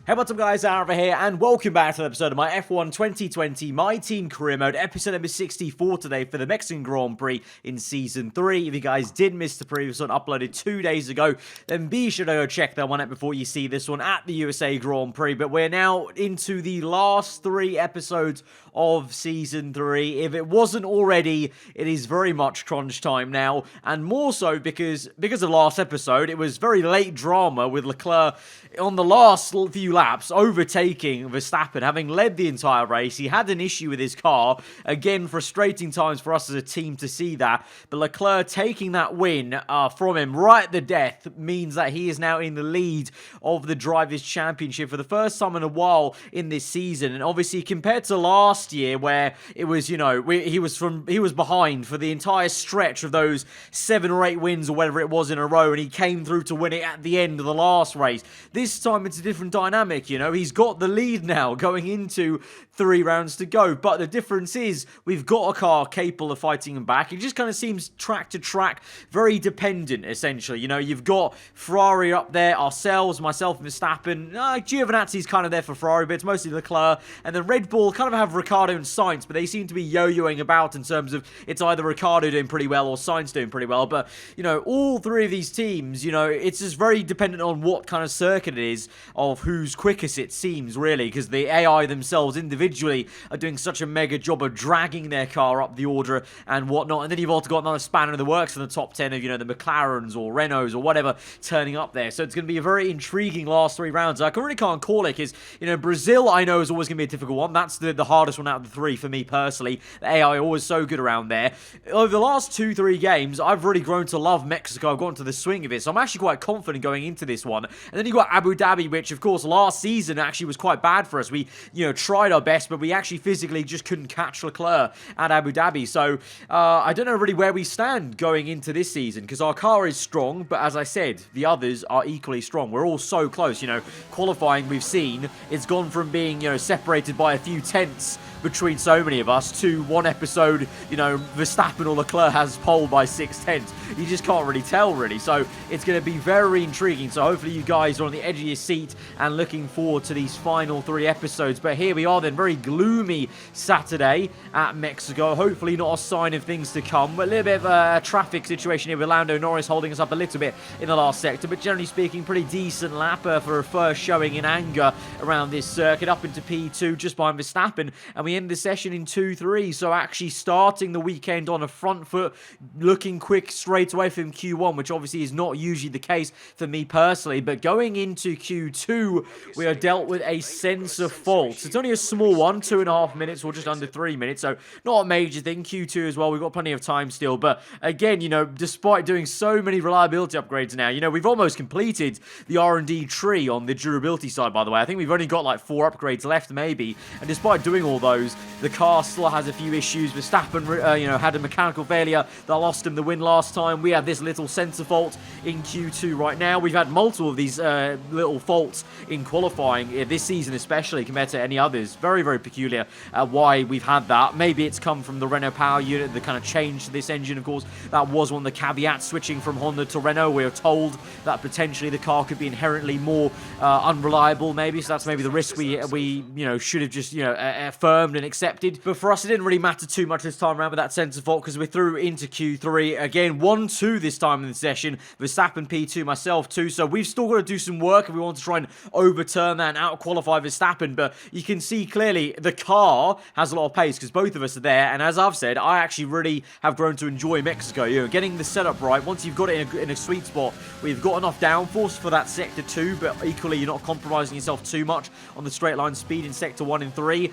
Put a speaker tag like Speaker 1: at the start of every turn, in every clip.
Speaker 1: Hey, what's up guys, aarava here, and welcome back to an episode of my F1 2020 My Team Career Mode, episode number 64 today for the Mexican Grand Prix in Season 3. If you guys did miss the previous one, uploaded 2 days ago, then be sure to go check that one out before you see this one at the USA Grand Prix. But we're now into the last 3 episodes of Season 3. If it wasn't already, it is very much crunch time now, and more so because of last episode, it was very late drama with Leclerc on the last few laps, overtaking Verstappen, having led the entire race. He had an issue with his car. Again, frustrating times for us as a team to see that. But Leclerc taking that win from him right at the death means that he is now in the lead of the Drivers' Championship for the first time in a while in this season. And obviously, compared to last year, where it was, you know, he was behind for the entire stretch of those 7 or 8 wins or whatever it was in a row, and he came through to win it at the end of the last race. This time, it's a different dynamic, you know. He's got the lead now going into 3 rounds to go, but the difference is we've got a car capable of fighting him back. It just kind of seems track to track, very dependent, essentially. You know, you've got Ferrari up there, ourselves, myself and Verstappen. Giovinazzi's kind of there for Ferrari, but it's mostly Leclerc. And then Red Bull kind of have Ricciardo and Sainz, but they seem to be yo-yoing about in terms of it's either Ricciardo doing pretty well or Sainz doing pretty well. But, you know, all 3 of these teams, you know, it's just very dependent on what kind of circuit it is of who's quickest, it seems, really, because the AI themselves individually are doing such a mega job of dragging their car up the order and whatnot. And then you've also got another spanner in the works in the top 10 of, you know, the McLarens or Renaults or whatever turning up there. So it's going to be a very intriguing last 3 rounds. I really can't call it because, you know, Brazil I know is always going to be a difficult one. That's the hardest one out of the 3 for me personally. The AI are always so good around there. Over the last 2-3 games, I've really grown to love Mexico. I've gotten to the swing of it. So I'm actually quite confident going into this one. And then you've got Abu Dhabi, which of course last season actually was quite bad for us. We, you know, tried our best, but we actually physically just couldn't catch Leclerc at Abu Dhabi. So I don't know really where we stand going into this season, because our car is strong, but as I said, the others are equally strong. We're all so close. You know, qualifying we've seen, it's gone from being, you know, separated by a few tenths between so many of us to one episode, you know, Verstappen or Leclerc has pole by 6 tenths. You just can't really tell, really. So it's going to be very intriguing. So hopefully you guys are on the edge of your seat and looking forward to these final 3 episodes. But here we are then, very gloomy Saturday at Mexico. Hopefully not a sign of things to come. But a little bit of a traffic situation here with Lando Norris holding us up a little bit in the last sector. But generally speaking, pretty decent lap for a first showing in anger around this circuit. Up into P2 just behind Verstappen. And we end the session in 2-3. So actually starting the weekend on a front foot, looking quick straight away from Q1, which obviously is not usually the case for me personally. But going into Q2, we are dealt with a sensor fault. It's only a small one, 2.5 minutes or just under 3 minutes, so not a major thing. Q2 as well, we've got plenty of time still. But again, you know, despite doing so many reliability upgrades now, you know, we've almost completed the R&D tree on the durability side, by the way. I think we've only got like 4 upgrades left, maybe. And despite doing all those, the car still has a few issues. Verstappen, you know, had a mechanical failure that lost him the win last time. We have this little sensor fault in Q2 right now. We've had multiple of these little faults in qualifying this season, especially compared to any others. Very, very peculiar why we've had that. Maybe it's come from the Renault power unit, the kind of change to this engine, of course. That was one of the caveats, switching from Honda to Renault. We were told that potentially the car could be inherently more unreliable, maybe. So that's maybe the risk we you know, should have just, you know, affirmed and accepted. But for us, it didn't really matter too much this time around with that sensor fault, because we're through into Q3. Again, 1-2 this time in the session. Verstappen P2, myself 2. So we've still got to do some work if we want to try and overturn that and out-qualify Verstappen. But you can see clearly the car has a lot of pace because both of us are there. And as I've said, I actually really have grown to enjoy Mexico. You know, getting the setup right. Once you've got it in a sweet spot, we've got enough downforce for that sector 2, but equally you're not compromising yourself too much on the straight line speed in sector 1 and 3.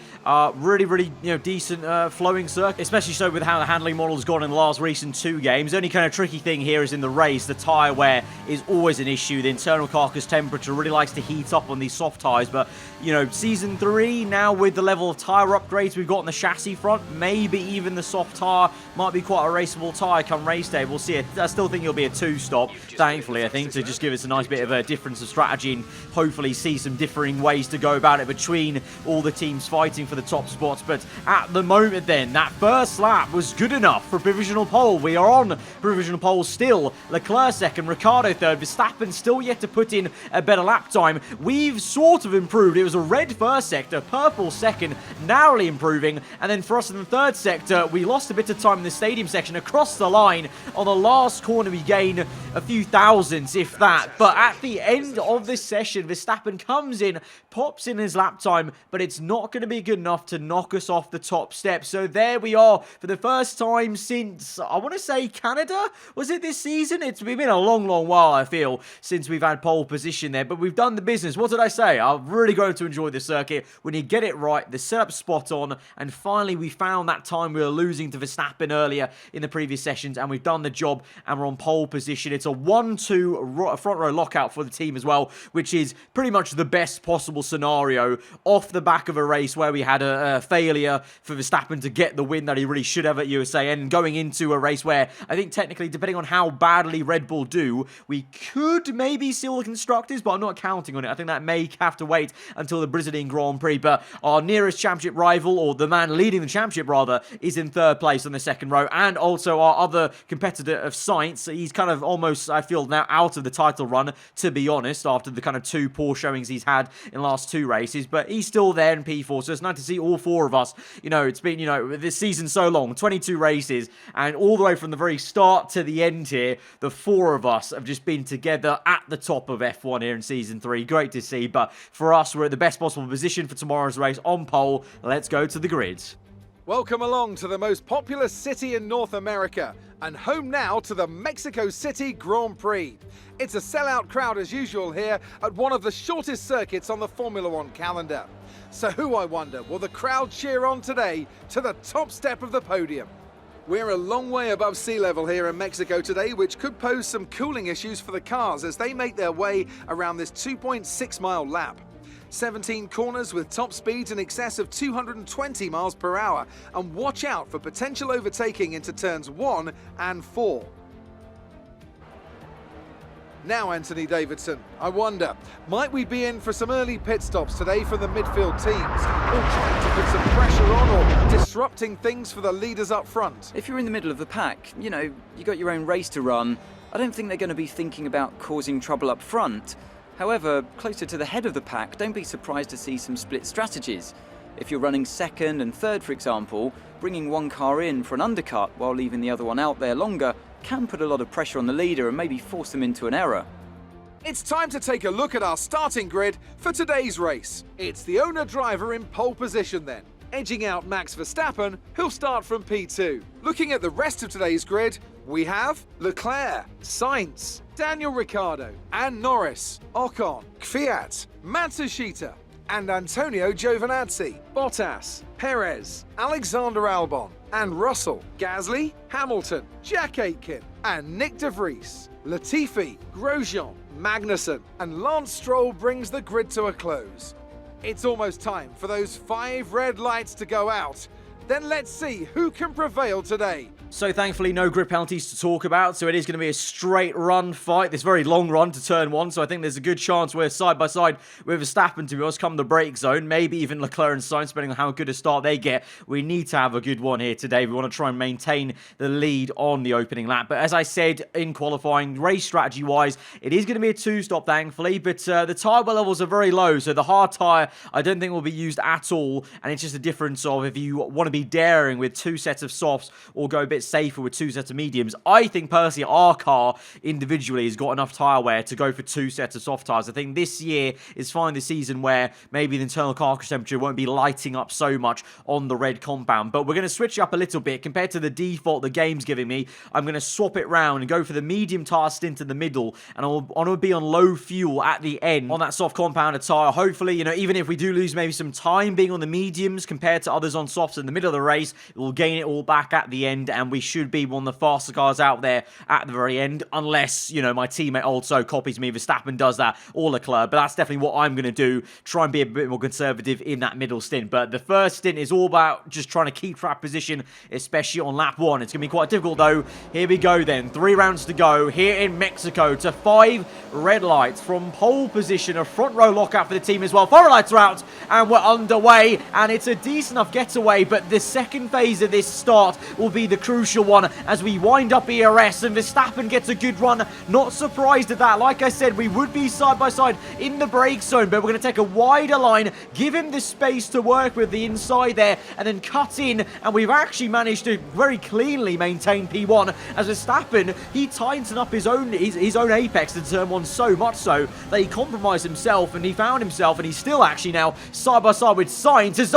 Speaker 1: Really, really, you know, decent flowing circuit, especially so with how the handling model's gone in the last recent 2 games. The only kind of tricky thing here is in the race, the tyre wear is always an issue. The internal carcass temperature really likes to heat up on these soft tyres, but, you know, Season 3, now with the level of tyre upgrades we've got on the chassis front, maybe even the soft tyre might be quite a raceable tyre come race day. We'll see. I still think it'll be a 2-stop, thankfully, I think, to just give us a nice bit of a difference of strategy and hopefully see some differing ways to go about it between all the teams fighting for the top spots. But at the moment then, that first lap was good enough for provisional pole. We are on provisional pole still. Leclerc second, Ricciardo third, Verstappen still yet to put in a better lap time. We we've sort of improved. It was a red first sector, purple second, narrowly improving, and then for us in the third sector, we lost a bit of time in the stadium section across the line. On the last corner, we gain a few thousandths, if that, but at the end of this session, Verstappen comes in, pops in his lap time, but it's not going to be good enough to knock us off the top step. So there we are, for the first time since, I want to say Canada, was it this season? It's been a long, long while, I feel, since we've had pole position there, but we've done the business. What did I say? I'm really going to enjoy this circuit when you get it right, the setup's spot on, and finally we found that time we were losing to Verstappen earlier in the previous sessions, and we've done the job, and we're on pole position. It's a 1-2 front row lockout for the team as well, which is pretty much the best possible scenario off the back of a race where we had a failure for Verstappen to get the win that he really should have at USA, and going into a race where I think technically, depending on how badly Red Bull do, we could maybe seal the constructors, but I'm not counting on it. I think that may have to wait until the Brazilian Grand Prix, but our nearest championship rival, or the man leading the championship rather, is in third place on the second row, and also our other competitor of Sainz, he's kind of almost, I feel, now out of the title run, to be honest, after the kind of two poor showings he's had in the last two races, but he's still there in P4, so it's nice to see all four of us. You know, it's been, this season so long, 22 races, and all the way from the very start to the end here, the four of us have just been together at the top of F1 here in Season 3. Great to see, but for us, we're at the best possible position for tomorrow's race on pole. Let's go to the grid.
Speaker 2: Welcome along to the most populous city in North America, and home now to the Mexico City Grand Prix. It's a sellout crowd as usual here at one of the shortest circuits on the Formula One calendar. So who, I wonder, will the crowd cheer on today to the top step of the podium? We're a long way above sea level here in Mexico today, which could pose some cooling issues for the cars as they make their way around this 2.6 mile lap. 17 corners with top speeds in excess of 220 miles per hour, and watch out for potential overtaking into turns 1 and 4. Now, Anthony Davidson, I wonder, might we be in for some early pit stops today from the midfield teams, all trying to put some pressure on or disrupting things for the leaders up front?
Speaker 3: If you're in the middle of the pack, you got your own race to run, I don't think they're going to be thinking about causing trouble up front. However, closer to the head of the pack, don't be surprised to see some split strategies. If you're running second and third, for example, bringing one car in for an undercut while leaving the other one out there longer can put a lot of pressure on the leader and maybe force them into an error.
Speaker 2: It's time to take a look at our starting grid for today's race. It's the owner-driver in pole position then, edging out Max Verstappen, who'll start from P2. Looking at the rest of today's grid, we have Leclerc, Sainz, Daniel Ricciardo, and Norris, Ocon, Kvyat, Matsushita, and Antonio Giovinazzi, Bottas, Perez, Alexander Albon, and Russell, Gasly, Hamilton, Jack Aitken, and Nick de Vries, Latifi, Grosjean, Magnussen, and Lance Stroll brings the grid to a close. It's almost time for those 5 red lights to go out. Then let's see who can prevail today.
Speaker 1: So thankfully no grid penalties to talk about, so it is going to be a straight run fight, this very long run to turn 1, so I think there's a good chance we're side by side with Verstappen, to be honest, come the break zone, maybe even Leclerc and Sainz, depending on how good a start they get. We need to have a good one here today. We want to try and maintain the lead on the opening lap, but as I said in qualifying, race strategy wise, it is going to be a 2-stop thankfully, but the tyre wear levels are very low, so the hard tyre I don't think will be used at all, and it's just a difference of if you want to be daring with 2 sets of softs or go a bit safer with 2 sets of mediums. I think personally our car individually has got enough tyre wear to go for 2 sets of soft tyres. I think this year is finally the season where maybe the internal carcass temperature won't be lighting up so much on the red compound, but we're going to switch it up a little bit compared to the default the game's giving me. I'm going to swap it round and go for the medium tyre stint in the middle, and I'll be on low fuel at the end on that soft compounded tyre. Hopefully, even if we do lose maybe some time being on the mediums compared to others on softs in the middle of the race, we'll gain it all back at the end, and we should be one of the faster cars out there at the very end, unless, my teammate also copies me. Verstappen does that, or Leclerc, but that's definitely what I'm going to do, try and be a bit more conservative in that middle stint. But the first stint is all about just trying to keep track position, especially on lap 1. It's going to be quite difficult though. Here we go then, 3 rounds to go here in Mexico to 5 red lights from pole position, a front row lockout for the team as well. 4 lights are out and we're underway, and it's a decent enough getaway, but the second phase of this start will be the crucial crucial one as we wind up ERS, and Verstappen gets a good run. Not surprised at that. Like I said, we would be side by side in the brake zone, but we're going to take a wider line, give him the space to work with the inside there, and then cut in, and we've actually managed to very cleanly maintain P1 as Verstappen, he tightened up his own apex in turn 1 so much so that he compromised himself, and he found himself, and he's still actually now side by side with Sainz.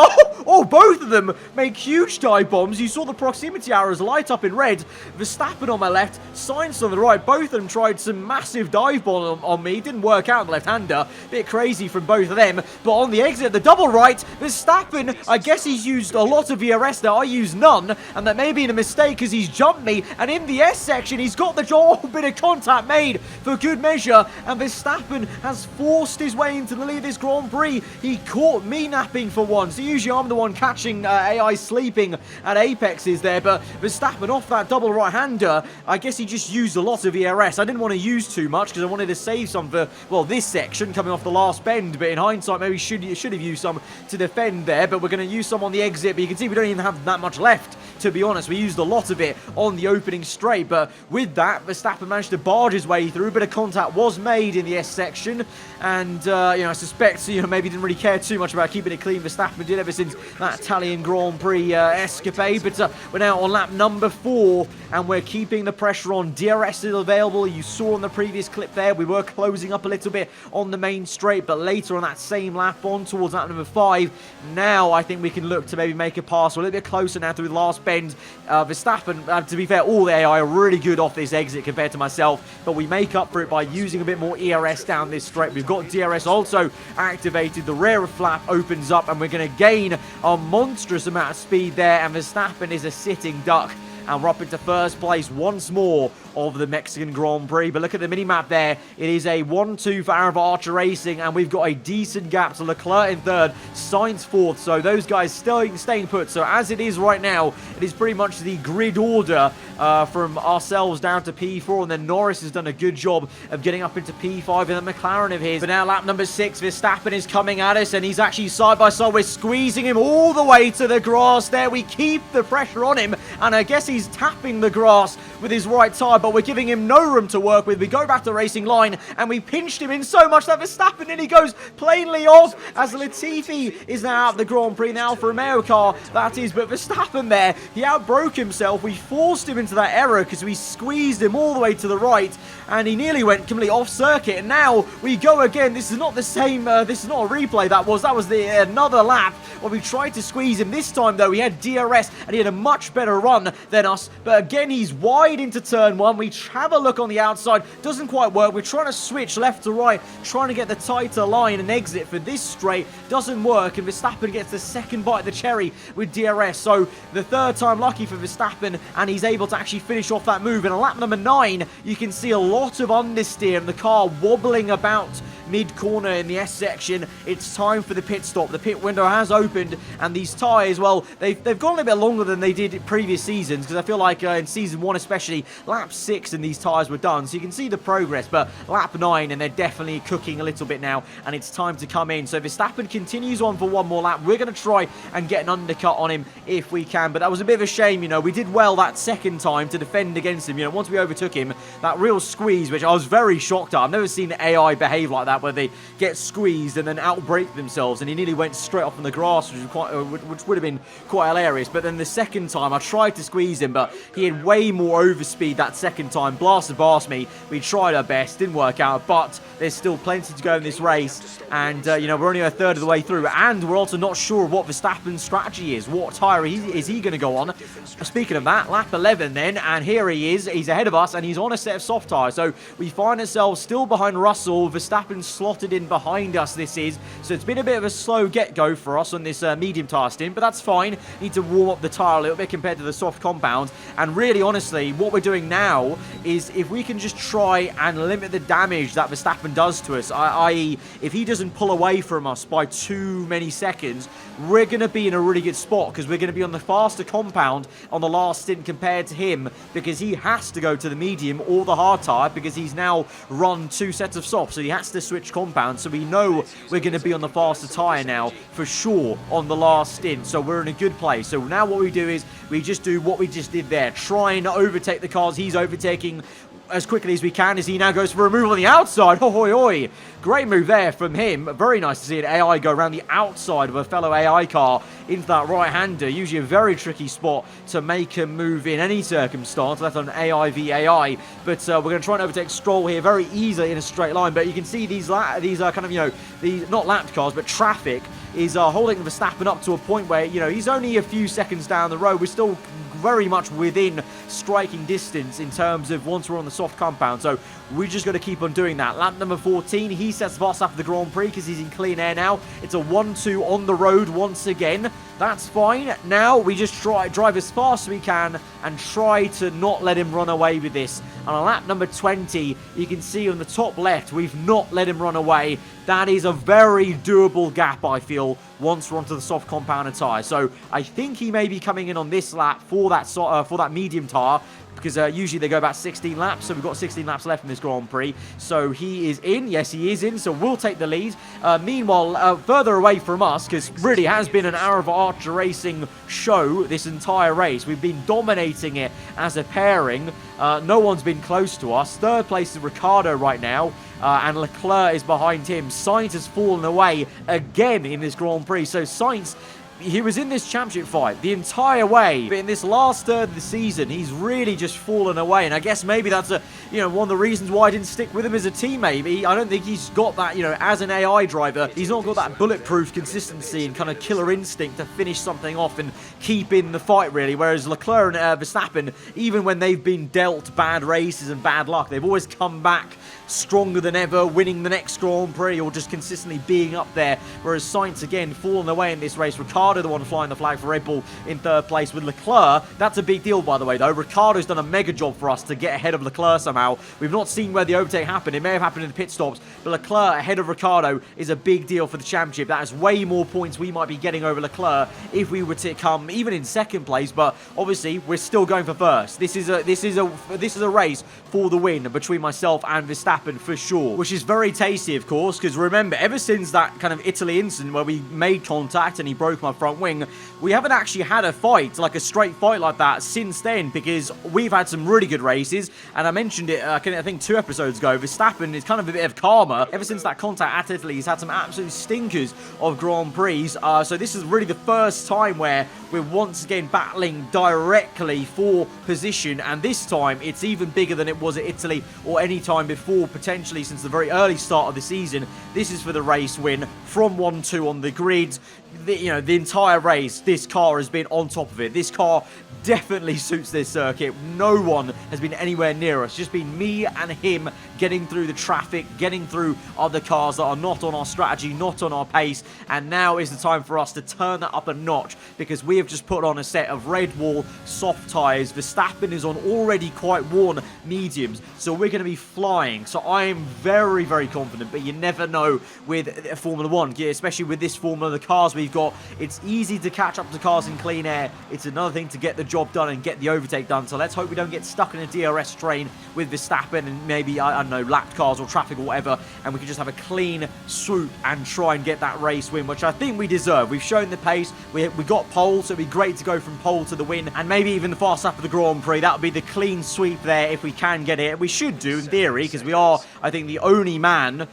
Speaker 1: Oh, both of them make huge dive bombs. You saw the proximity arrows light up in red. Verstappen on my left, Sainz on the right. Both of them tried some massive dive bomb on me. Didn't work out, the left-hander. Bit crazy from both of them. But on the exit, the double right, Verstappen, I guess he's used a lot of ERS there. I used none, and that may be a mistake because he's jumped me. And in the S section, he's got the bit of contact made for good measure. And Verstappen has forced his way into the lead of this Grand Prix. He caught me napping for once. Usually I'm the one catching AI sleeping at apexes there, but Verstappen off that double right-hander, I guess he just used a lot of ERS. I didn't want to use too much because I wanted to save some for, well, this section coming off the last bend, but in hindsight maybe should have used some to defend there, but we're going to use some on the exit. But you can see we don't even have that much left, to be honest. We used a lot of it on the opening straight, but with that, Verstappen managed to barge his way through. A bit of contact was made in the S section, and I suspect maybe didn't really care too much about keeping it clean. Verstappen did ever since that Italian Grand Prix escapade, but we're now on lap number 4, and we're keeping the pressure on. DRS is available. You saw on the previous clip there, we were closing up a little bit on the main straight, but later on that same lap on towards lap number 5, now I think we can look to maybe make a pass. We're a little bit closer now through the last bend. Verstappen, to be fair, all the AI are really good off this exit compared to myself, but we make up for it by using a bit more ERS down this straight. We've got DRS also activated. The rear flap opens up, and we're going to gain a monstrous amount of speed there, and Verstappen is a sitting duck. And we're up into first place once more of the Mexican Grand Prix. But look at the mini-map there. It is a 1-2 for Aarava Archer Racing, and we've got a decent gap to Leclerc in third, Sainz fourth. So those guys still staying put. So as it is right now, it is pretty much the grid order from ourselves down to P4, and then Norris has done a good job of getting up into P5 in the McLaren of his. But now lap number 6, Verstappen is coming at us, and he's actually side by side. We're squeezing him all the way to the grass there. We keep the pressure on him, and I guess he's tapping the grass with his right tire, but we're giving him no room to work with. We go back to racing line, and we pinched him in so much that Verstappen nearly goes plainly off, as Latifi is now out of the Grand Prix now for a Romeo car, that is. But Verstappen there, he outbroke himself. We forced him into that error because we squeezed him all the way to the right, and he nearly went completely off circuit. And now we go again. This is not the same, this is not a replay. That was another lap where we tried to squeeze him. This time though, he had DRS and he had a much better run than us. But again, he's wide into turn 1. We have a look on the outside. Doesn't quite work. We're trying to switch left to right, trying to get the tighter line and exit for this straight. Doesn't work, and Verstappen gets the second bite of the cherry with DRS. So the third time lucky for Verstappen, and he's able to actually finish off that move. And on lap number 9, you can see a lot of understeer and the car wobbling about mid-corner in the S section. It's time for the pit stop. The pit window has opened, and these tyres, well, they've gone a little bit longer than they did in previous seasons, because I feel like in season 1 especially, lap 6 and these tyres were done, so you can see the progress. But lap 9, and they're definitely cooking a little bit now, and it's time to come in. So Verstappen continues on for one more lap. We're going to try and get an undercut on him if we can, but that was a bit of a shame. We did well that second time to defend against him. Once we overtook him, that real squeeze, which I was very shocked at. I've never seen the AI behave like that, where they get squeezed and then outbrake themselves, and he nearly went straight off on the grass, which would have been quite hilarious. But then the second time, I tried to squeeze him, but he had way more overspeed that second time. Blasted past me. We tried our best, didn't work out, but there's still plenty to go in this race, and we're only a third of the way through, and we're also not sure what Verstappen's strategy is. What tyre is he going to go on? Speaking of that, lap 11 then, and here he is. He's ahead of us, and he's on a set of soft tyres, so we find ourselves still behind Russell. Verstappen slotted in behind us, this is. So it's been a bit of a slow get-go for us on this medium tyre stint, but that's fine. Need to warm up the tyre a little bit compared to the soft compound. And really, honestly, what we're doing now is if we can just try and limit the damage that Verstappen does to us, i.e. if he doesn't pull away from us by too many seconds, we're going to be in a really good spot, because we're going to be on the faster compound on the last stint compared to him, because he has to go to the medium or the hard tyre, because he's now run 2 sets of soft, so he has to switch switch compound, so we know we're going to be on the faster tyre now for sure on the last stint, so we're in a good place. So now what we do is we just do what we just did there, try and overtake the cars he's overtaking as quickly as we can, as he now goes for a move on the outside. Hoi hoi. Great move there from him. Very nice to see an AI go around the outside of a fellow AI car into that right-hander. Usually a very tricky spot to make a move in any circumstance, let alone AI v AI. But we're going to try and overtake Stroll here very easily in a straight line. But you can see these are kind of, you know, these not lapped cars, but traffic is holding Verstappen up to a point where, you know, he's only a few seconds down the road. We're still very much within striking distance in terms of once we're on the soft compound, so we just got to keep on doing that. Lap number 14, he sets fast after the Grand Prix because he's in clean air now. It's a 1-2 on the road once again. That's fine. Now we just drive as fast as we can and try to not let him run away with this. And on lap number 20, you can see on the top left, we've not let him run away. That is a very doable gap, I feel, once we're onto the soft compound tyre. So I think he may be coming in on this lap for that medium tyre, because usually they go about 16 laps, so we've got 16 laps left in this Grand Prix. So he is in. Yes, he is in, so we'll take the lead. Meanwhile, further away from us, because really has been an aarava Archer Racing show this entire race. We've been dominating it as a pairing. No one's been close to us. Third place is Ricciardo right now, and Leclerc is behind him. Sainz has fallen away again in this Grand Prix, so Sainz, he was in this championship fight the entire way, but in this last third of the season, he's really just fallen away. And I guess maybe that's one of the reasons why I didn't stick with him as a teammate. I don't think he's got that, as an AI driver, he's not got that bulletproof consistency and kind of killer instinct to finish something off and keep in the fight, really. Whereas Leclerc and Verstappen, even when they've been dealt bad races and bad luck, they've always come back stronger than ever, winning the next Grand Prix or just consistently being up there. Whereas Sainz, again, falling away in this race. Ricciardo, the one flying the flag for Red Bull, in third place with Leclerc. That's a big deal, by the way, though. Ricciardo's done a mega job for us to get ahead of Leclerc somehow. We've not seen where the overtake happened. It may have happened in the pit stops, but Leclerc ahead of Ricciardo is a big deal for the championship. That is way more points we might be getting over Leclerc if we were to come even in second place, but obviously we're still going for first. This is a race for the win between myself and Verstappen for sure, which is very tasty, of course, because remember, ever since that kind of Italy incident where we made contact and he broke my front wing, we haven't actually had a fight, like a straight fight like that since then, because we've had some really good races. And I mentioned it, I think 2 episodes ago, Verstappen is kind of a bit of karma. Ever since that contact at Italy, he's had some absolute stinkers of Grand Prix. So this is really the first time where we're once again battling directly for position, and this time it's even bigger than it was at Italy or any time before, potentially since the very early start of the season. This is for the race win from 1-2 on the grid. The entire race, this car has been on top of it. This car definitely suits this circuit. No one has been anywhere near us. Just been me and him getting through the traffic, getting through other cars that are not on our strategy, not on our pace. And now is the time for us to turn that up a notch, because we have just put on a set of red wall soft tyres. Verstappen is on already quite worn mediums, so we're going to be flying. So I am very, very confident, but you never know with Formula 1, especially with this formula, the cars we've got. It's easy to catch up to cars in clean air. It's another thing to get the job done and get the overtake done. So let's hope we don't get stuck in a DRS train with Verstappen and maybe, I don't know, lapped cars or traffic or whatever, and we can just have a clean swoop and try and get that race win, which I think we deserve. We've shown the pace. We got pole, so it'd be great to go from pole to the win, and maybe even the fast lap of the Grand Prix. That would be the clean sweep there if we can get it. We should do, in theory, because we are, I think, the only man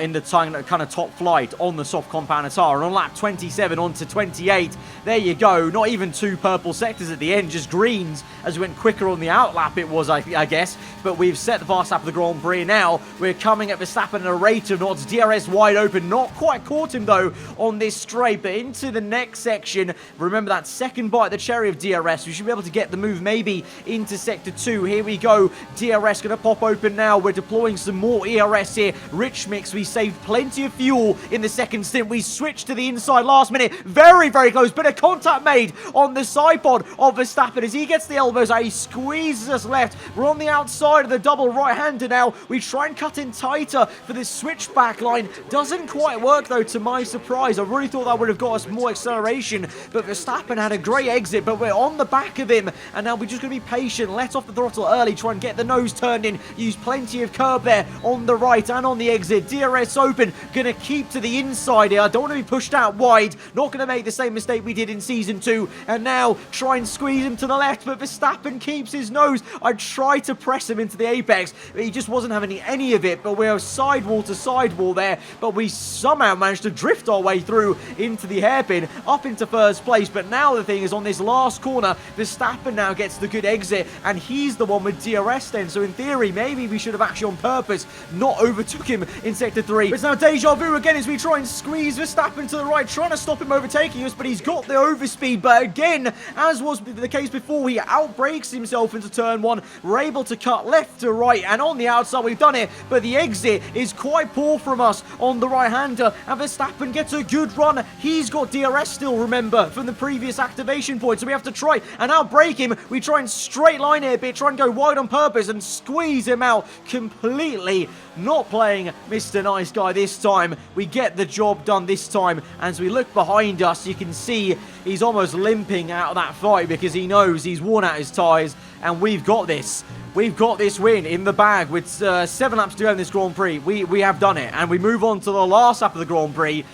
Speaker 1: in the kind of top flight on the soft compound tyre. And on lap 27 onto 28, there you go. Not even 2 purple sectors at the end, just greens as we went quicker on the outlap it was, I guess. But we've set the fast lap of the Grand Prix. Now we're coming at Verstappen at a rate of knots. DRS wide open. Not quite caught him, though, on this straight. But into the next section, remember that second bite, the cherry of DRS. We should be able to get the move maybe into sector 2. Here we go. DRS going to pop open now. We're deploying some more ERS here. Rich mix. We saved plenty of fuel in the second stint. We switched to the inside last minute. Very, very close. Bit of contact made on the side pod of Verstappen as he gets the elbows out. He squeezes us left. We're on the outside of the double right-hander now. We try and cut in tighter for this switchback line. Doesn't quite work, though, to my surprise. I really thought that would have got us more acceleration, but Verstappen had a great exit, but we're on the back of him, and now we're just going to be patient. Let off the throttle early. Try and get the nose turned in. Use plenty of curb there on the right and on the exit. DRS open. Gonna keep to the inside here. I don't want to be pushed out wide. Not gonna make the same mistake we did in Season 2. And now try and squeeze him to the left, but Verstappen keeps his nose. I try to press him into the apex, but he just wasn't having any of it. But we're sidewall to sidewall there, but we somehow managed to drift our way through into the hairpin, up into first place. But now the thing is, on this last corner, Verstappen now gets the good exit, and he's the one with DRS then. So in theory, maybe we should have actually on purpose not overtook him in Sector 3. But it's now deja vu again as we try and squeeze Verstappen to the right, trying to stop him overtaking us, but he's got the overspeed. But again, as was the case before, he outbrakes himself into turn 1. We're able to cut left to right, and on the outside we've done it, but the exit is quite poor from us on the right-hander, and Verstappen gets a good run. He's got DRS still, remember, from the previous activation point, so we have to try and outbrake him. We try and straight line it a bit, try and go wide on purpose and squeeze him out completely. Not playing Mr. Nice Guy this time. We get the job done this time. As we look behind us, you can see he's almost limping out of that fight because he knows he's worn out his tyres, and we've got this. We've got this win in the bag with 7 laps to go in this Grand Prix. We have done it, and we move on to the last lap of the Grand Prix.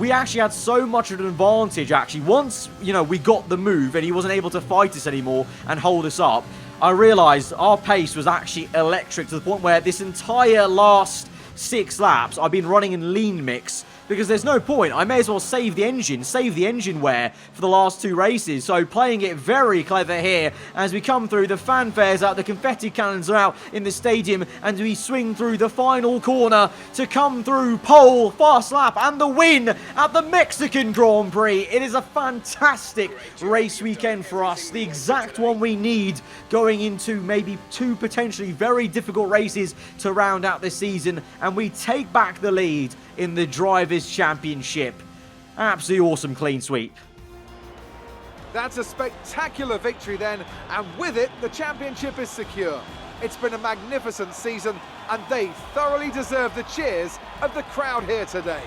Speaker 1: We actually had so much of an advantage, actually. Once, we got the move and he wasn't able to fight us anymore and hold us up, I realised our pace was actually electric to the point where this entire last 6 laps I've been running in lean mix. Because there's no point. I may as well save the engine wear for the last 2 races. So playing it very clever here as we come through. The fanfares out, the confetti cannons are out in the stadium, and we swing through the final corner to come through pole, fast lap, and the win at the Mexican Grand Prix. It is a fantastic race weekend for us. The exact one we need going into maybe 2 potentially very difficult races to round out this season. And we take back the lead in the Drivers' Championship. Absolutely awesome clean sweep.
Speaker 2: That's a spectacular victory then, and with it, the championship is secure. It's been a magnificent season, and they thoroughly deserve the cheers of the crowd here today.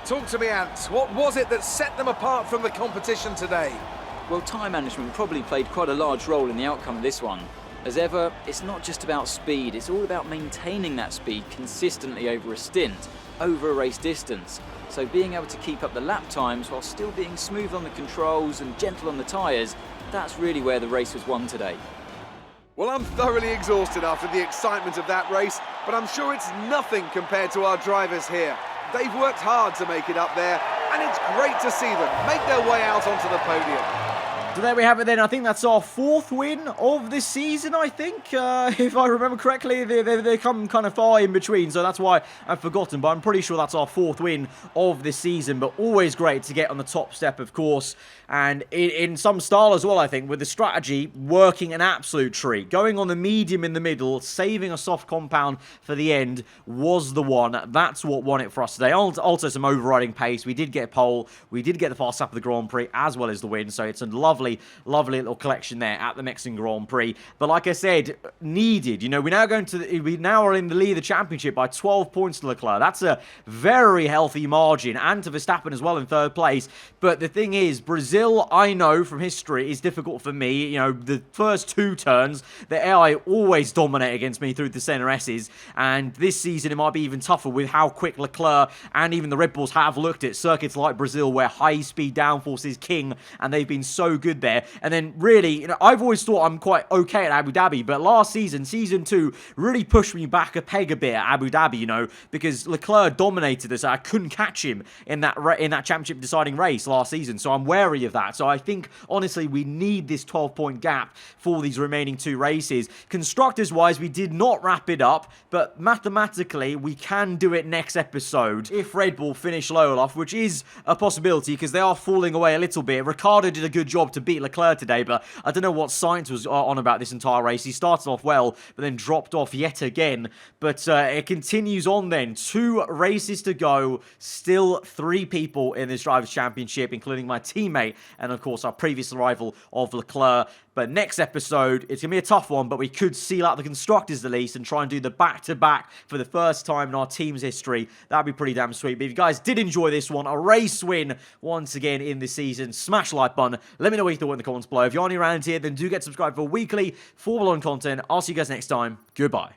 Speaker 2: Talk to me, Ant. What was it that set them apart from the competition today?
Speaker 3: Well, time management probably played quite a large role in the outcome of this one. As ever, it's not just about speed, it's all about maintaining that speed consistently over a stint, over a race distance. So being able to keep up the lap times while still being smooth on the controls and gentle on the tyres, that's really where the race was won today.
Speaker 2: Well, I'm thoroughly exhausted after the excitement of that race, but I'm sure it's nothing compared to our drivers here. They've worked hard to make it up there, and it's great to see them make their way out onto the podium.
Speaker 1: So there we have it then. I think that's our 4th win of this season, I think. If I remember correctly, they come kind of far in between, so that's why I've forgotten. But I'm pretty sure that's our 4th win of this season. But always great to get on the top step, of course. And in some style as well, I think, with the strategy working an absolute treat. Going on the medium in the middle, saving a soft compound for the end was the one. That's what won it for us today. Also some overriding pace. We did get a pole. We did get the fast lap of the Grand Prix as well as the win. So it's a lovely little collection there at the Mexican Grand Prix. But like I said, needed. We now are in the lead of the championship by 12 points to Leclerc. That's a very healthy margin, and to Verstappen as well in 3rd place. But the thing is, Brazil, I know from history, is difficult for me. The first 2 turns, the AI always dominate against me through the center S's. And this season, it might be even tougher with how quick Leclerc and even the Red Bulls have looked at circuits like Brazil, where high-speed downforce is king, and they've been so good there. And then really, I've always thought I'm quite okay at Abu Dhabi, but last season, Season 2, really pushed me back a peg a bit at Abu Dhabi, because Leclerc dominated us. I couldn't catch him in that championship deciding race last season, so I'm wary of that. So I think, honestly, we need this 12-point gap for these remaining 2 races. Constructors-wise, we did not wrap it up, but mathematically, we can do it next episode if Red Bull finish low enough, which is a possibility because they are falling away a little bit. Ricciardo did a good job to beat Leclerc today, but I don't know what Sainz was on about this entire race. He started off well, but then dropped off yet again. But it continues on then. 2 races to go. Still 3 people in this Drivers' Championship, including my teammate and, of course, our previous rival of Leclerc. But next episode, it's going to be a tough one, but we could seal out the Constructors at least and try and do the back-to-back for the first time in our team's history. That'd be pretty damn sweet. But if you guys did enjoy this one, a race win once again in this season, smash the like button. Let me know what you thought in the comments below. If you're new around here, then do get subscribed for weekly Formula 1 content. I'll see you guys next time. Goodbye.